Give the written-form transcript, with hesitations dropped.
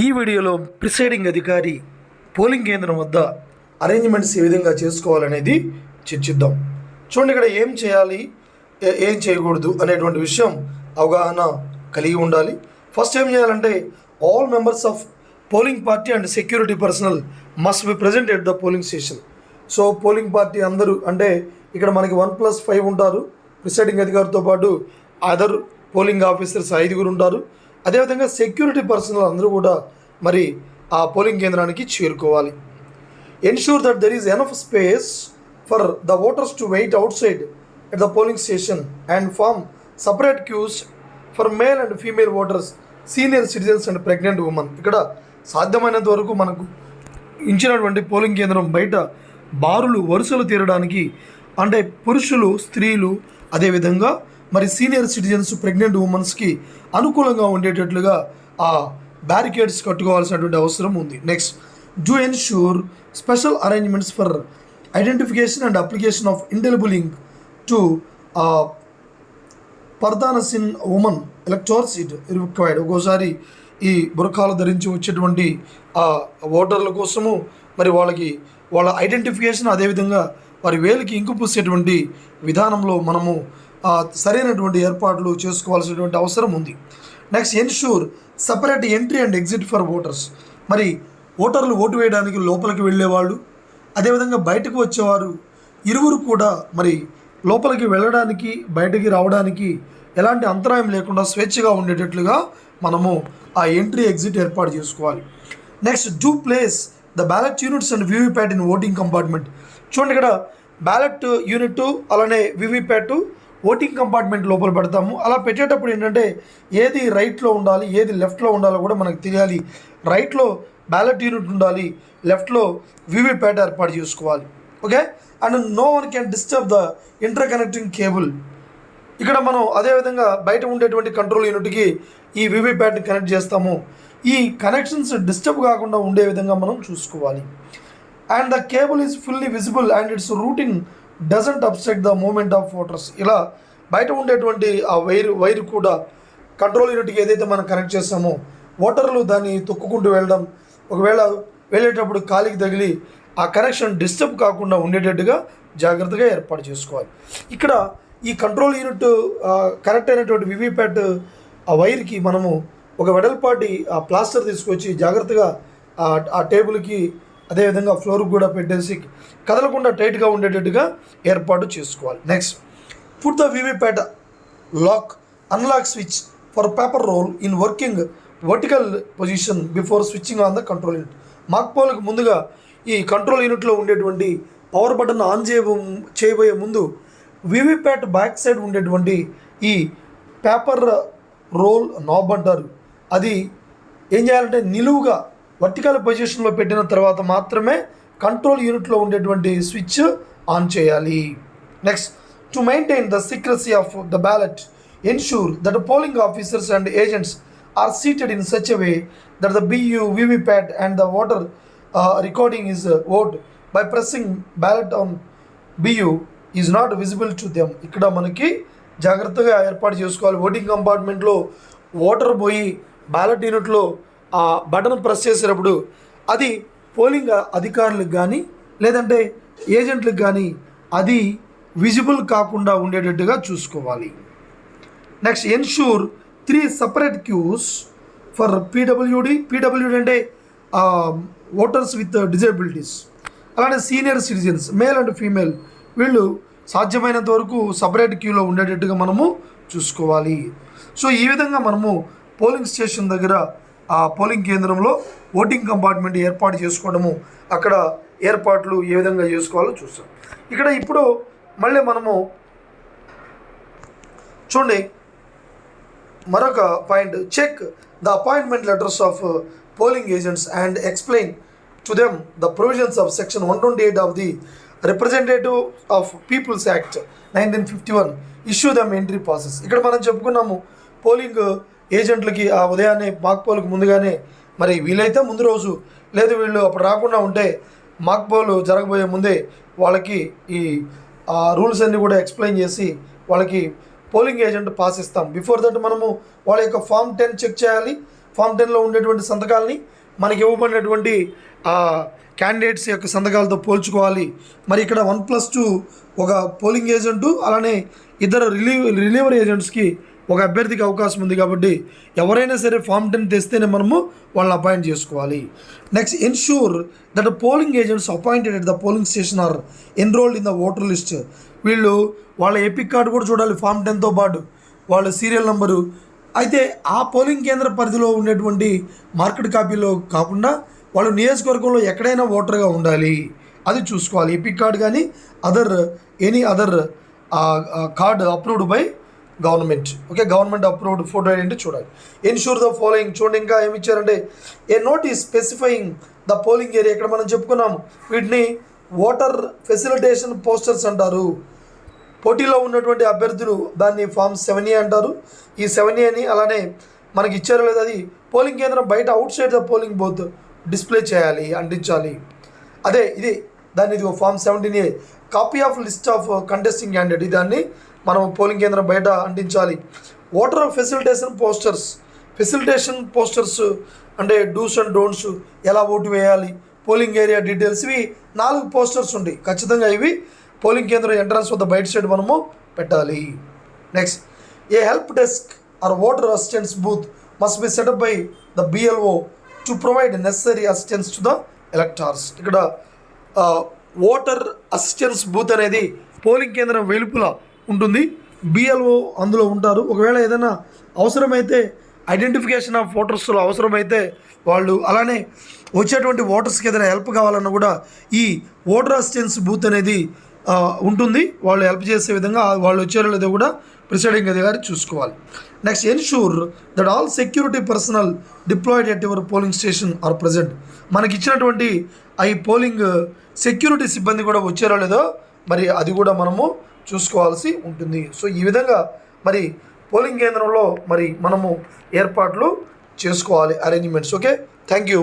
ఈ వీడియోలో ప్రిసైడింగ్ అధికారి పోలింగ్ కేంద్రం వద్ద అరేంజ్మెంట్స్ ఏ విధంగా చేసుకోవాలనేది చర్చిద్దాం. చూడండి, ఇక్కడ ఏం చేయాలి, ఏం చేయకూడదు అనేటువంటి విషయం అవగాహన కలిగి ఉండాలి. ఫస్ట్ ఏం చేయాలంటే all members of polling party and security personal must be present at the polling station. So polling party అందరూ అంటే ఇక్కడ మనకి 1+5 ఉంటారు. ప్రిసైడింగ్ అధికారితో పాటు అదర్ పోలింగ్ ఆఫీసర్స్ 5 ఉంటారు. అదేవిధంగా సెక్యూరిటీ పర్సనల్ అందరూ కూడా మరి ఆ పోలింగ్ కేంద్రానికి చేరుకోవాలి. Ensure that there is enough space for the voters to wait outside at the polling station and form separate queues for male and female voters, senior citizens and pregnant women. ఇక్కడ సాధ్యమైనంత వరకు మనకు ఇచ్చినటువంటి polling కేంద్రం బయట బారులు వరుసలు తీరడానికి అంటే పురుషులు, స్త్రీలు, అదేవిధంగా మరి సీనియర్ సిటిజన్స్, ప్రెగ్నెంట్ ఉమెన్స్కి అనుకూలంగా ఉండేటట్లుగా ఆ బ్యారికేడ్స్ కట్టుకోవాల్సినటువంటి అవసరం ఉంది. Next, do ensure special arrangements for identification and application of indelible to పర్దానసిన్ ఉమెన్ ఎలక్టోరల్ సీట్ రిక్వైర్డ్. ఒక్కోసారి ఈ బురఖాలు ధరించి వచ్చేటువంటి ఓటర్ల కోసము మరి వాళ్ళ ఐడెంటిఫికేషన్, అదేవిధంగా వారి వేలికి ఇంకు పూసేటువంటి విధానంలో మనము సరైనటువంటి ఏర్పాట్లు చేసుకోవాల్సినటువంటి అవసరం ఉంది. Next, ensure separate entry and exit for voters. మరి ఓటర్లు ఓటు వేయడానికి లోపలికి వెళ్ళేవాళ్ళు, అదేవిధంగా బయటకు వచ్చేవారు ఇరువురు కూడా మరి లోపలికి వెళ్ళడానికి బయటికి రావడానికి ఎలాంటి అంతరాయం లేకుండా స్వేచ్ఛగా ఉండేటట్లుగా మనము ఆ ఎంట్రీ ఎగ్జిట్ ఏర్పాటు చేసుకోవాలి. Next, do place the ballot units and VVPAT in voting compartment. చూడండి, ఇక్కడ బ్యాలెట్ యూనిట్ అలానే వీవీప్యాట్ ఓటింగ్ కంపార్ట్మెంట్ లోపల పెడతాము. అలా పెట్టేటప్పుడు ఏంటంటే ఏది రైట్లో ఉండాలి, ఏది లెఫ్ట్లో ఉండాలో కూడా మనకు తెలియాలి. రైట్లో బ్యాలెట్ యూనిట్ ఉండాలి, లెఫ్ట్లో వీవీప్యాట్ ఏర్పాటు చేసుకోవాలి. Okay, and no one can disturb the interconnecting cable. ఇక్కడ మనం అదేవిధంగా బయట ఉండేటువంటి కంట్రోల్ యూనిట్కి ఈ వీవీప్యాట్ని కనెక్ట్ చేస్తాము. ఈ కనెక్షన్స్ డిస్టర్బ్ కాకుండా ఉండే విధంగా మనం చూసుకోవాలి. And the cable is fully visible and its routing doesn't obstruct the movement of voters. ఇలా బయట ఉండేటువంటి ఆ వైర్ కూడా కంట్రోల్ యూనిట్కి ఏదైతే మనం కనెక్ట్ చేస్తామో ఓటర్లు దాన్ని తొక్కుకుంటూ వెళ్ళడం, ఒకవేళ వెళ్ళేటప్పుడు కాలికి తగిలి ఆ కనెక్షన్ డిస్టర్బ్ కాకుండా ఉండేటట్టుగా జాగ్రత్తగా ఏర్పాటు చేసుకోవాలి. ఇక్కడ ఈ కంట్రోల్ యూనిట్ కనెక్ట్ అయినటువంటి వీవీప్యాట్ ఆ వైర్కి మనము ఒక వెడల్పాటి ఆ ప్లాస్టర్ తీసుకొచ్చి జాగ్రత్తగా ఆ టేబుల్కి అదేవిధంగా ఫ్లోర్కి కూడా పెట్టేసి కదలకుండా టైట్గా ఉండేటట్టుగా ఏర్పాటు చేసుకోవాలి. Next, put the VVPAT lock unlock switch for paper roll in working vertical position before switching on the control unit. Mock పోల్కి ముందుగా ఈ కంట్రోల్ యూనిట్లో ఉండేటువంటి పవర్ బటన్ ఆన్ చేయబోయే ముందు వీవీప్యాట్ బ్యాక్ సైడ్ ఉండేటువంటి ఈ పేపర్ రోల్ నాబ్ అంటారు, అది ఏం చేయాలంటే నిలువుగా వర్టికల్ పొజిషన్లో పెట్టిన తర్వాత మాత్రమే కంట్రోల్ యూనిట్లో ఉండేటువంటి స్విచ్ ఆన్ చేయాలి. Next, to maintain the secrecy of the ballot ensure that polling officers and agents are seated in such a way that the BU VVPAT and the voter recording is vote by pressing ballot on BU is not visible to them. ఇక్కడ మనకి జాగ్రత్తగా ఏర్పాటు చేసుకోవాలి. Voting కంపార్ట్మెంట్లో voter పోయి ballot యూనిట్లో ఆ button press చేసేటప్పుడు అది పోలింగ్ అధికారులకు కానీ లేదంటే ఏజెంట్లకు కానీ అది విజిబుల్ కాకుండా ఉండేటట్టుగా చూసుకోవాలి. Next, ensure 3 separate queues for PWD అంటే ఓటర్స్ విత్ డిజేబిలిటీస్, అలానే senior citizens, male and female, వీళ్ళు సాధ్యమైనంత వరకు సపరేట్ క్యూలో ఉండేటట్టుగా మనము చూసుకోవాలి. సో ఈ విధంగా మనము పోలింగ్ స్టేషన్ దగ్గర ఆ పోలింగ్ కేంద్రంలో ఓటింగ్ కంపార్ట్మెంట్ ఏర్పాటు చేసుకోవడము, అక్కడ ఏర్పాట్లు ఏ విధంగా చేసుకోవాలో చూస్తాం. ఇక్కడ ఇప్పుడు మళ్ళీ మనము చూడండి మరొక point, check the appointment letters of polling agents and explain to them the provisions of section 128 of the representative of people's act 1951 issue them entry process. ఇక్కడ మనం చెప్పుకున్నాము పోలింగ్ ఏజెంట్లకి ఆ ఉదయాన్నే మాక్ పోల్కి ముందుగానే మరి వీలైతే ముందు రోజు, లేదు వీళ్ళు అప్పుడు రాకుండా ఉంటే మాక్ పోల్ జరగబోయే ముందే వాళ్ళకి ఈ రూల్స్ అన్నీ కూడా ఎక్స్ప్లెయిన్ చేసి వాళ్ళకి పోలింగ్ ఏజెంట్ పాస్ ఇస్తాం. బిఫోర్ దట్ మనము వాళ్ళ యొక్క ఫామ్ 10 చెక్ చేయాలి, ఫామ్ 10లో ఉండేటువంటి సంతకాలని మనకి ఇవ్వబడినటువంటి క్యాండిడేట్స్ యొక్క సంతకాలతో పోల్చుకోవాలి. మరి ఇక్కడ 1+2 ఒక పోలింగ్ ఏజెంటు, అలానే ఇద్దరు రిలీవర్ ఏజెంట్స్కి ఒక అభ్యర్థికి అవకాశం ఉంది. కాబట్టి ఎవరైనా సరే ఫామ్ 10 తెస్తేనే మనము వాళ్ళని అపాయింట్ చేసుకోవాలి. Next, ensure that polling agents appointed at the polling station are enrolled in the voter list. వీళ్ళు వాళ్ళ ఎపిక్ కార్డు కూడా చూడాలి ఫామ్ 10తో పాటు, వాళ్ళ సీరియల్ నెంబరు. అయితే ఆ పోలింగ్ కేంద్ర పరిధిలో ఉండేటువంటి మార్కెట్ కాపీలో కాకుండా వాళ్ళు నియోజకవర్గంలో ఎక్కడైనా ఓటర్గా ఉండాలి, అది చూసుకోవాలి. ఎపిక్ కార్డు కానీ any other card approved by government. Okay, government approved photo identity చూడాలి. Ensure the following. చూడండి, ఇంకా ఏమి ఇచ్చారంటే a notice specifying the polling area. ఇక్కడ మనం చెప్పుకున్నాము, వీటిని ఓటర్ ఫెసిలిటేషన్ పోస్టర్స్ అంటారు. పోటీలో ఉన్నటువంటి అభ్యర్థులు దాన్ని ఫామ్ 7A అంటారు. ఈ 7Aని అలానే మనకి ఇచ్చారో లేదు, అది పోలింగ్ కేంద్రం బయట outside the polling booth display చేయాలి, అంటించాలి. ఇది form 17A copy of list of contesting candidate. దాన్ని మనం పోలింగ్ కేంద్రం బయట అంటించాలి. ఓటర్ ఫెసిలిటేషన్ పోస్టర్స్ అంటే డూస్ అండ్ డోంట్స్, ఎలా ఓటు వేయాలి, పోలింగ్ ఏరియా డీటెయిల్స్, ఇవి 4 పోస్టర్స్ ఉంటాయి ఖచ్చితంగా. ఇవి పోలింగ్ కేంద్రం ఎంట్రన్స్ వద్ద బయట సైడ్ మనము పెట్టాలి. Next, a help desk or voter assistance booth must be set up by the BLO to provide necessary assistance to the electors. ఇక్కడ ఓటర్ అసిస్టెన్స్ బూత్ అనేది పోలింగ్ కేంద్రం వెలుపల ఉంటుంది. BLO అందులో ఉంటారు. ఒకవేళ ఏదైనా అవసరమైతే ఐడెంటిఫికేషన్ ఆఫ్ ఓటర్స్లో అవసరమైతే వాళ్ళు, అలానే వచ్చేటువంటి ఓటర్స్కి ఏదైనా హెల్ప్ కావాలన్నా కూడా ఈ ఓటర్ అసిస్టెన్స్ బూత్ అనేది ఉంటుంది. వాళ్ళు హెల్ప్ చేసే విధంగా వాళ్ళు వచ్చారో లేదో కూడా ప్రిసైడింగ్ అధికారి చూసుకోవాలి. Next, ensure that all security personnel deployed at your polling station are present. మనకి ఇచ్చినటువంటి ఈ పోలింగ్ సెక్యూరిటీ సిబ్బంది కూడా వచ్చారో లేదో మరి అది కూడా మనము చూసుకోవాల్సి ఉంటుంది. సో ఈ విధంగా మరి పోలింగ్ కేంద్రంలో మరి మనము ఏర్పాట్లు చేసుకోవాలి, అరేంజ్మెంట్స్. Okay, thank you.